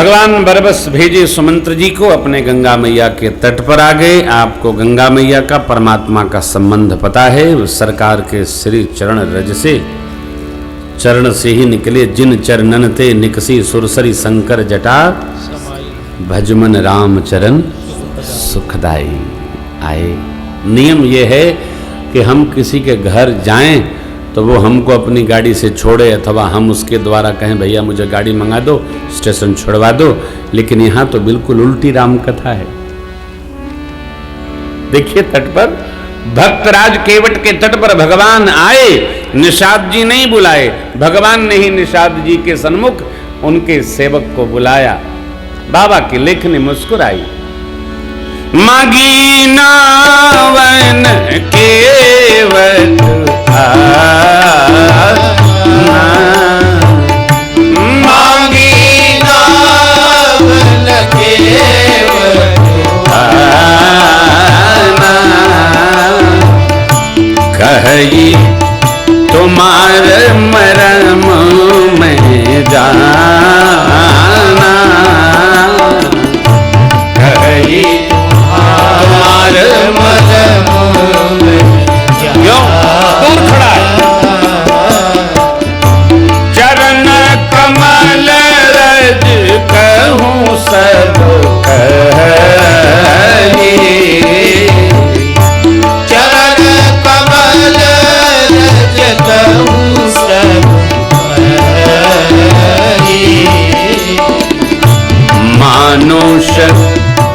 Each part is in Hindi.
भगवान बरबस भेजे सुमंत्र जी को अपने गंगा मैया के तट पर आ गए। आपको गंगा मैया का परमात्मा का संबंध पता है। सरकार के श्री चरण रज से, चरण से ही निकले जिन चरणन ते निकसी सुरसरी शंकर जटा, भजमन राम चरण सुखदाई आए। नियम यह है कि हम किसी के घर जाएं तो वो हमको अपनी गाड़ी से छोड़े अथवा हम उसके द्वारा कहें भैया मुझे गाड़ी मंगा दो, स्टेशन छोड़वा दो। लेकिन यहाँ तो बिल्कुल उल्टी राम कथा है। देखिए तट पर भक्तराज केवट के तट पर भगवान आए, निषाद जी नहीं बुलाए, भगवान ने ही निषाद जी के सन्मुख उनके सेवक को बुलाया। बाबा की लेखनी मुस्कुराई। मागी नावन केवट मागी नावन केवट कही तुम्हार मरम में जाना, कही तुम्हार मरम में दूर खड़ा है। चरण कमल रज कहूँ सब कही, चरण कमल रज कहूँ सब कही। मानुष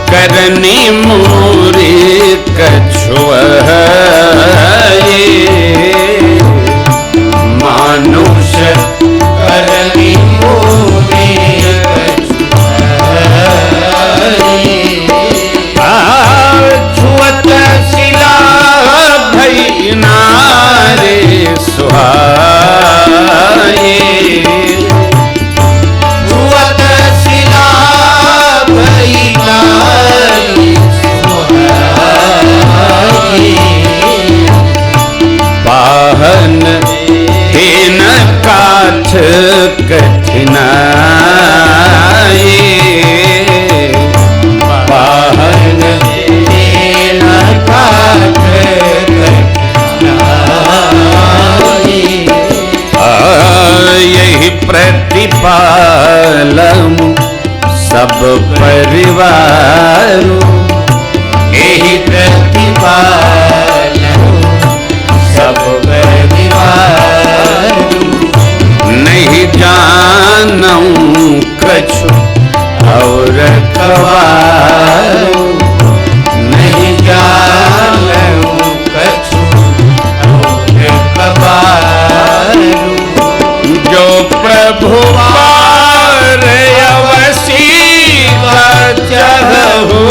करनी मोरी कछुआ, मानुष करनी मोरी छुअत शिला भई नारे सुहाए, छुअत शिला भई नारे सुहाए। पाहन हेन काठ कठिनाई, पाहन हेन काठ कठिनाई। यही प्रतिपालम सब परिवार, यही प्रतिपालम सब परिवार। नहीं जानूं कछु और कवारू, नहीं जानूं कछु और कवारू। जो प्रभु पार अवसी चाहू,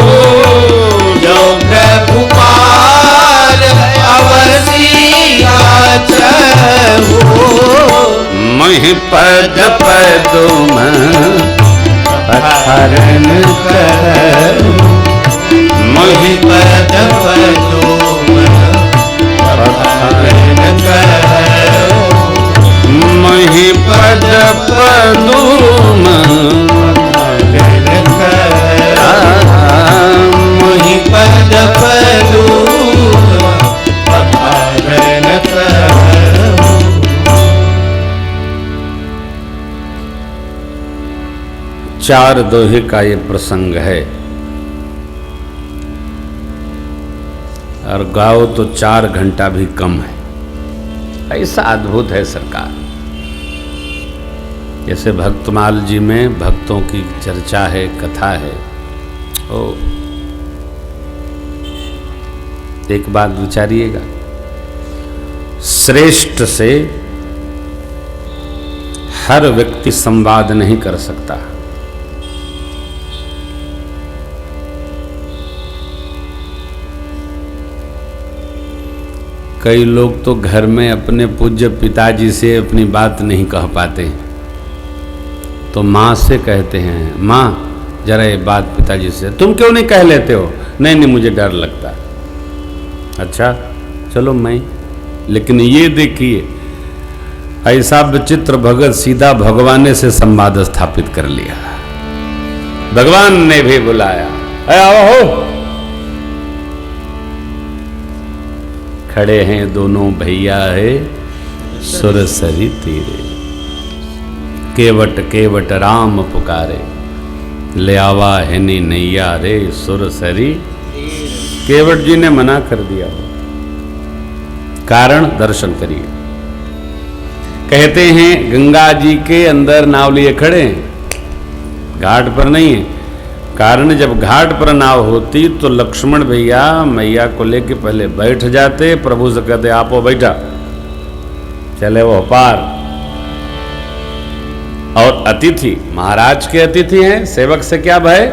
जो प्रभु पार अवसी चाहू। महि पद पदुम पथरन करूं, महि पद पदुम पथरन करूं। महि पद पदुम पथरन करूं। महि पद पदुम पथरन करूं। चार दोहे का ये प्रसंग है और गाओ तो 4 घंटा भी कम है। ऐसा अद्भुत है सरकार। जैसे भक्तमाल जी में भक्तों की चर्चा है, कथा है। ओ एक बात विचारिएगा, श्रेष्ठ से हर व्यक्ति संवाद नहीं कर सकता। कई लोग तो घर में अपने पूज्य पिताजी से अपनी बात नहीं कह पाते, तो माँ से कहते हैं, माँ जरा ये बात पिताजी से तुम क्यों नहीं कह लेते हो? नहीं नहीं मुझे डर लगता। अच्छा चलो मैं, लेकिन ये देखिए ऐसा विचित्र भगत सीधा भगवान से संवाद स्थापित कर लिया। भगवान ने भी बुलाया, आओ हो। खड़े हैं दोनों भैया है सुरसरी तीरे, केवट केवट राम पुकारे, ले आवा है नी नैया रे सुरसरी। केवट जी ने मना कर दिया, कारण दर्शन करिए। कहते हैं गंगा जी के अंदर नाव लिए खड़े हैं, घाट पर नहीं है। कारण जब घाट पर नाव होती तो लक्ष्मण भैया मैया को लेके पहले बैठ जाते, प्रभु से कहते आपो बैठा, चले वो पार। और अतिथि महाराज के अतिथि हैं, सेवक से क्या भय।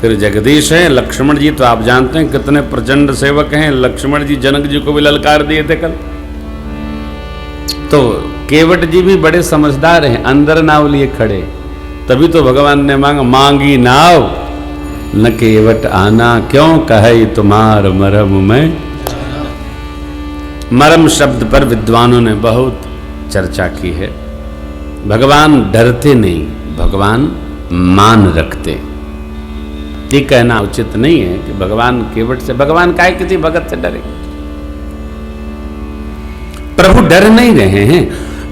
फिर जगदीश हैं, लक्ष्मण जी तो आप जानते हैं कितने प्रचंड सेवक हैं। लक्ष्मण जी जनक जी को भी ललकार दिए थे कल। तो केवट जी भी बड़े समझदार हैं, अंदर नाव लिए खड़े। तभी तो भगवान ने मांगी नाव न केवट आना, क्यों कहे तुम्हार मरम में। मरम शब्द पर विद्वानों ने बहुत चर्चा की है। भगवान डरते नहीं, भगवान मान रखते। ये कहना उचित नहीं है कि भगवान केवट से, भगवान काहे किसी भगत से डरे। प्रभु डर नहीं रहे हैं,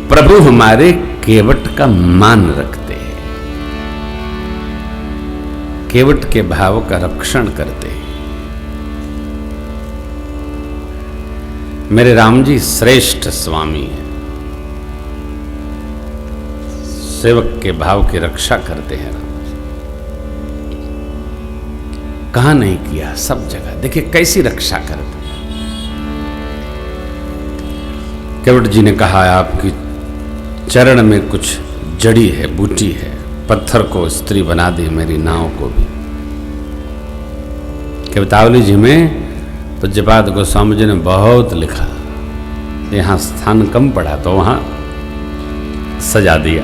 प्रभु हमारे केवट का मान रखते हैं, केवट के भाव का रक्षण करते हैं। मेरे राम जी श्रेष्ठ स्वामी हैं, सेवक के भाव की रक्षा करते हैं। राम जी कहां नहीं किया, सब जगह देखिए कैसी रक्षा करते हैं। केवट जी ने कहा आपकी चरण में कुछ जड़ी है, बूटी है, पत्थर को स्त्री बना दी मेरी नाव को भी। कवितावली जी में पूज्यपाद गोस्वामी जी ने बहुत लिखा, यहां स्थान कम पड़ा तो वहां सजा दिया।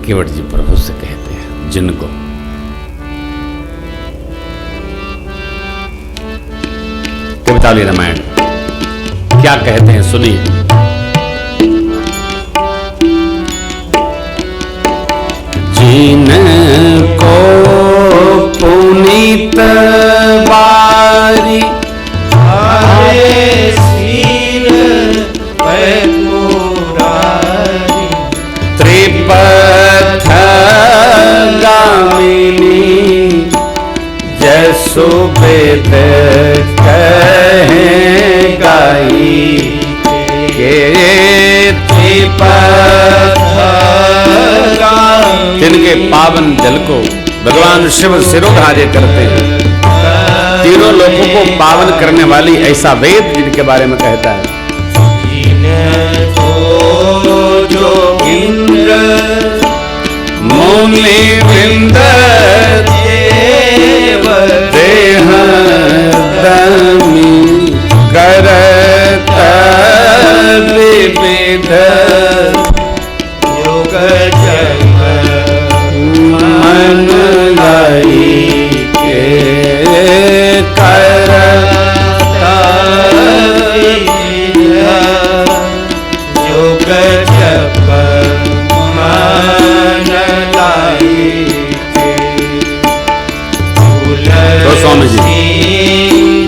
केवट जी प्रभु से कहते हैं जिनको कवितावली रामायण क्या कहते हैं सुनिए। जिनको पुनीत बारी आए सिर पे मुरारी, त्रिपथ गामिनी जसु वेद कहें गाई के। त्रिपथ जिनके पावन जल को भगवान शिव सिरोधार्य करते हैं, तीनों लोगों को पावन करने वाली ऐसा वेद जिनके बारे में कहता है। जो इंद्र मुनि वृंद देव देह दमी करत विविध योग जप मन लाई के करता योग जप मन लाई के। स्वामी जी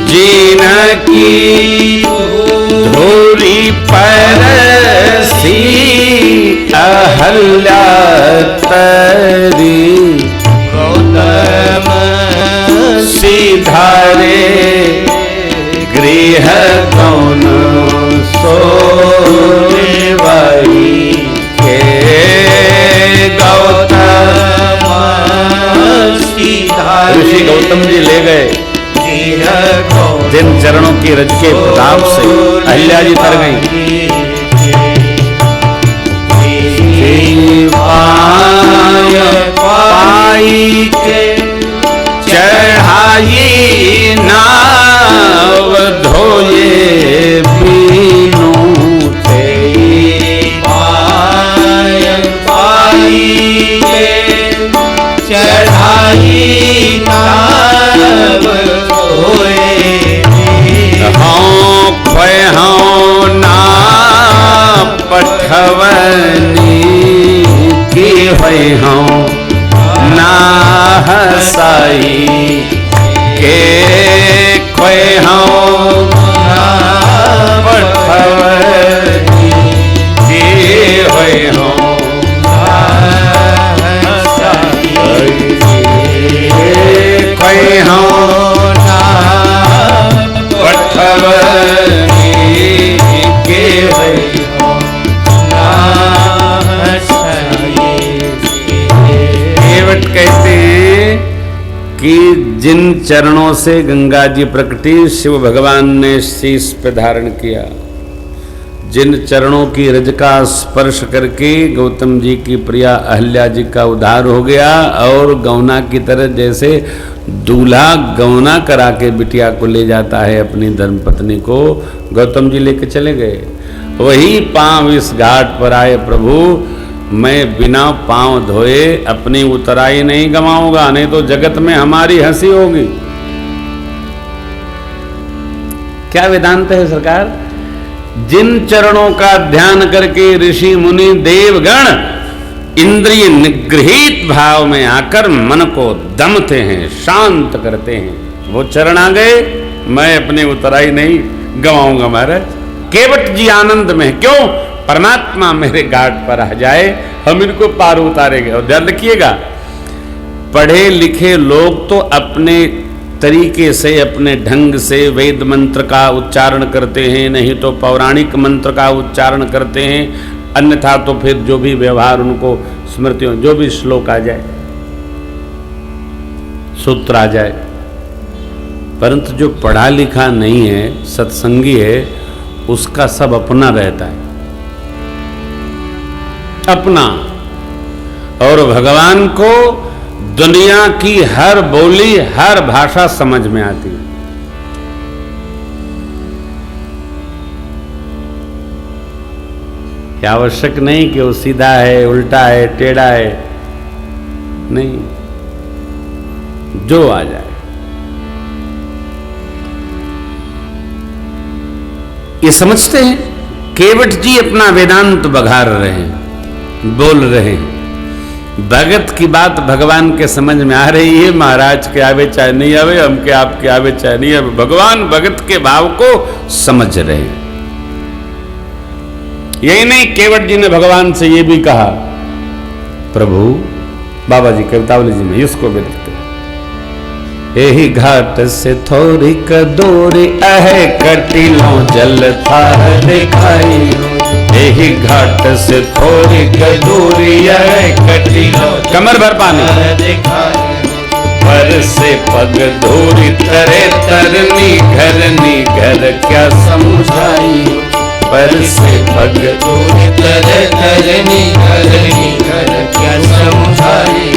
जिनकी धूरी परसी अहल्या तरी गौतम सीधारे गृह कौन सोई के। गौतम ऋषि गौतम जी ले गए, जिन चरणों की रज के प्रताप से अहिल्या जी तर गई। पाई के चढ़ाई नाव धोए बीनू थे। पाई के चढ़ाई नाव होए हाँ ना पठवनी खोए हों ना हसाई के खोए हों ना पठवनी के खोए हों खोए हों ना पठवनी के खोए हों ना केवट कहते हैं कि जिन चरणों से गंगा जी प्रकटी शिव भगवान ने शीश पे धारण किया, जिन चरणों की रज का स्पर्श करके गौतम जी की प्रिया अहल्या जी का उद्धार हो गया और गौना की तरह जैसे दूल्हा गौना करा के बिटिया को ले जाता है अपनी धर्मपत्नी को, गौतम जी लेके चले गए। वही पांव इस घाट पर आए, प्रभु मैं बिना पांव धोए अपनी उतराई नहीं गवाऊंगा, नहीं तो जगत में हमारी हंसी होगी। क्या वेदांत है सरकार। जिन चरणों का ध्यान करके ऋषि मुनि देवगण इंद्रिय निगृहित भाव में आकर मन को दमते हैं, शांत करते हैं, वो चरण आ गए, मैं अपनी उतराई नहीं गवाऊंगा महाराज। केवट जी आनंद में, क्यों? परमात्मा मेरे घाट पर आ जाए, हम इनको पार उतारेंगे। और ध्यान रखिएगा, पढ़े लिखे लोग तो अपने तरीके से अपने ढंग से वेद मंत्र का उच्चारण करते हैं, नहीं तो पौराणिक मंत्र का उच्चारण करते हैं, अन्यथा तो फिर जो भी व्यवहार उनको स्मृतियों जो भी श्लोक आ जाए, सूत्र आ जाए। परंतु जो पढ़ा लिखा नहीं है, सत्संगी है, उसका सब अपना रहता है, अपना। और भगवान को दुनिया की हर बोली हर भाषा समझ में आती है। क्या आवश्यक नहीं कि वो सीधा है, उल्टा है, टेढ़ा है, नहीं, जो आ जाए। ये समझते हैं। केवट जी अपना वेदांत बघार रहे हैं, बोल रहे हैं, भगत की बात भगवान के समझ में आ रही है। महाराज के आवे चाहे नहीं आवे, हम के आपके आवे चाहे नहीं आवे, भगवान भगत के भाव को समझ रहे हैं। यही नहीं, केवट जी ने भगवान से ये भी कहा, प्रभु बाबा जी कवितावली जी में इसको भी लिखते, यही घाट से थोड़ी कदूरी अहे कटिलो जल थार दिखाई, यही घाट से थोड़ी कदूरी है कटिलो कमर भर पानी पर से पग धूरी तरे तरनी घर क्या समझाई, पर से पग धूरी तरे तरनी घर क्या समझाई।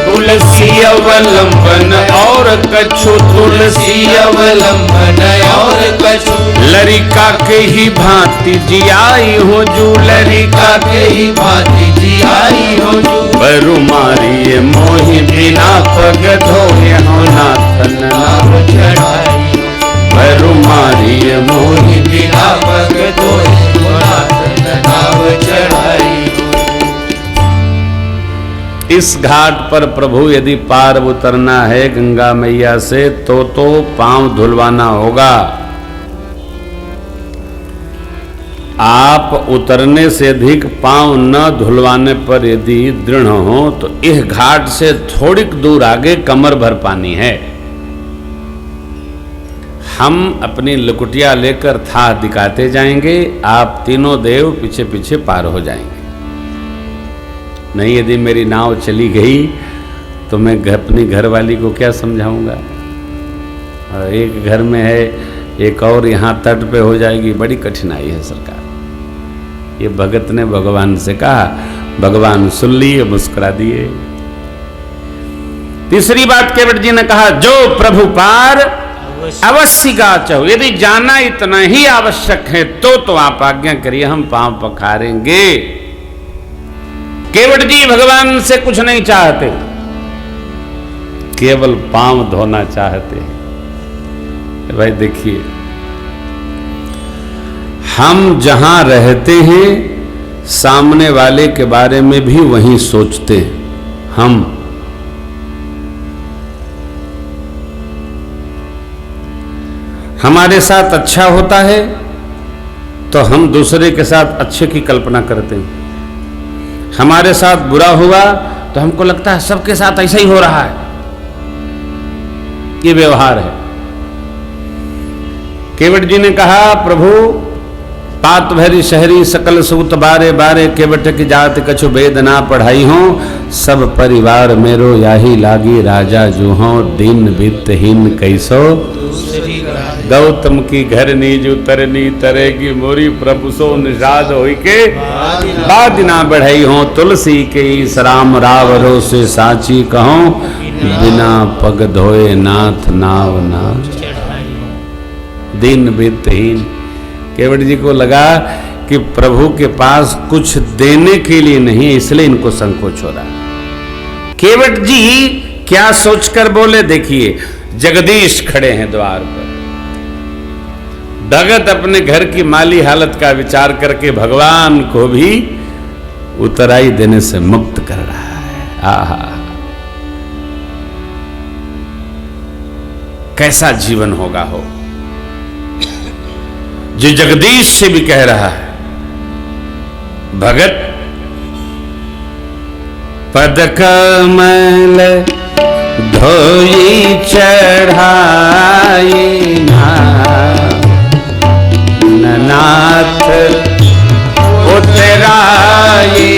तुलसी अवलंबन और कछु, तुलसी अवलंबन और कछु, लरिका के ही भांति जियाई हो जू, लरिका के ही भांति जियाई हो जू। बरु मारी मोहि बिना पग धोए हो नाथन नाम चढ़ाई, बरु मारी मोहि बिना पग धोए हो नाथन नाम चढ़ाई। इस घाट पर प्रभु यदि पार उतरना है गंगा मैया से तो पांव धुलवाना होगा। आप उतरने से अधिक पांव न धुलवाने पर यदि दृढ़ हो तो इस घाट से थोड़ी दूर आगे कमर भर पानी है। हम अपनी लकुटिया लेकर था दिखाते जाएंगे, आप तीनों देव पीछे पीछे पार हो जाएंगे। नहीं, यदि मेरी नाव चली गई तो मैं अपनी घरवाली को क्या समझाऊंगा। एक घर में है, एक और यहाँ तट पे हो जाएगी, बड़ी कठिनाई है सरकार। ये भगत ने भगवान से कहा, भगवान सुन लिए, मुस्कुरा दिए। तीसरी बात केवट जी ने कहा, जो प्रभु पार अवश्य का चाहो, यदि जाना इतना ही आवश्यक है तो आप आज्ञा करिए, हम पांव पखारेंगे। केवट जी भगवान से कुछ नहीं चाहते, केवल पांव धोना चाहते हैं। भाई देखिए, हम जहां रहते हैं सामने वाले के बारे में भी वही सोचते हैं। हमारे साथ अच्छा होता है तो हम दूसरे के साथ अच्छे की कल्पना करते हैं। हमारे साथ बुरा हुआ तो हमको लगता है सबके साथ ऐसा ही हो रहा है। ये व्यवहार है। केवट जी ने कहा, प्रभु पात भरी शहरी सकल सूत बारे बारे, केवट की जात कछु वेद ना पढ़ाई हो, सब परिवार मेरो याही लागी, राजा जो हो दीन वित्तहीन कैसो, गौतम की घर नीज उतरनी तरेगी, मोरी प्रभु सो निषाद होई के बाद ना बढ़ाई हो, तुलसी के राम रावरो से साची कहो, बिना पग धोए नाथ नाव ना दीन वित्तहीन। केवट जी को लगा कि प्रभु के पास कुछ देने के लिए नहीं, इसलिए इनको संकोच हो रहा है। केवट जी क्या सोचकर बोले, देखिए जगदीश खड़े हैं द्वार पर। भगत अपने घर की माली हालत का विचार करके भगवान को भी उतराई देने से मुक्त कर रहा है। आहा, कैसा जीवन होगा हो जो जगदीश से भी कह रहा है, भगत पद कमल धोई चढ़ाई नाथ उतराई,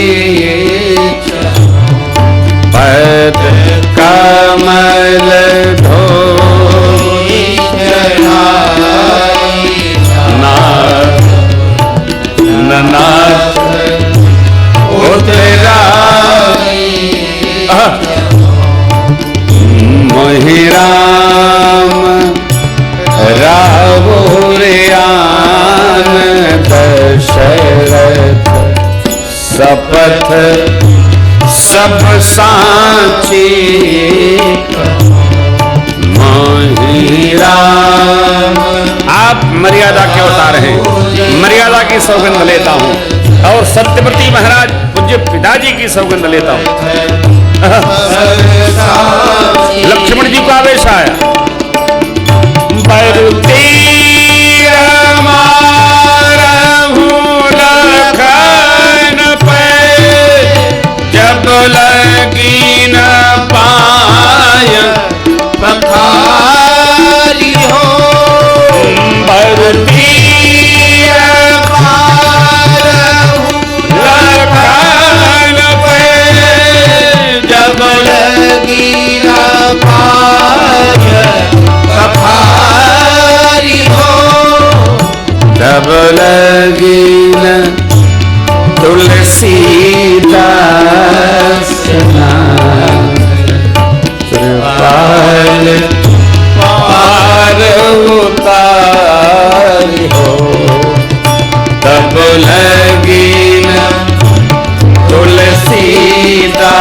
पद कमल धोई चढ़ाई नाथ उतराई, मोहि राम रावुरियान दशरथ, सपथ सब साची, मोहि राम। आप मर्यादा के अवतार हैं, मर्यादा की सौगंध लेता हूं और सत्यवती महाराज पूज्य पिताजी की सौगंध लेता हूं। लक्ष्मण जी को आवेश आया, बरुती मारहु लखन पे, जब लगी न पाय पखारी हो, बरुती लखन पे, जब लगी न पाय पखारी हो, तब लगी न तुलसीदास कृपाल पार उतारी हो, तब लगी न तुलसीदास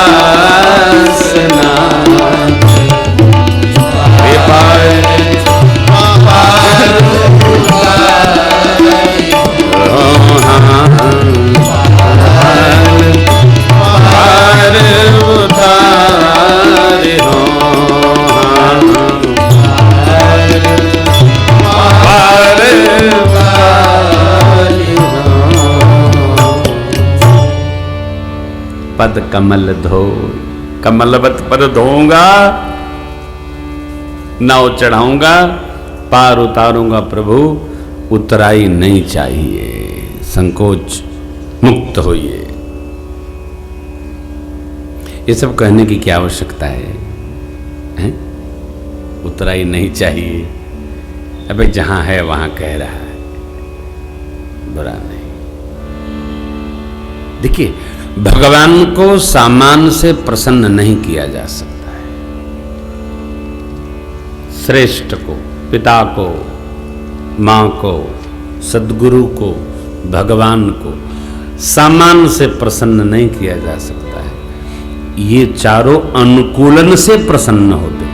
पद कमल धो, कमलवत पद धोऊंगा, नाव चढ़ाऊंगा, पार उतारूंगा प्रभु, उतराई नहीं चाहिए, संकोच मुक्त होइए। ये सब कहने की क्या आवश्यकता है? उतराई नहीं चाहिए, अबे जहां है वहां कह रहा है, बुरा नहीं। देखिए, भगवान को सामान से प्रसन्न नहीं किया जा सकता है। श्रेष्ठ को, पिता को, मां को, सद्गुरु को, भगवान को सामान से प्रसन्न नहीं किया जा सकता है। ये चारों अनुकूलन से प्रसन्न होते हैं।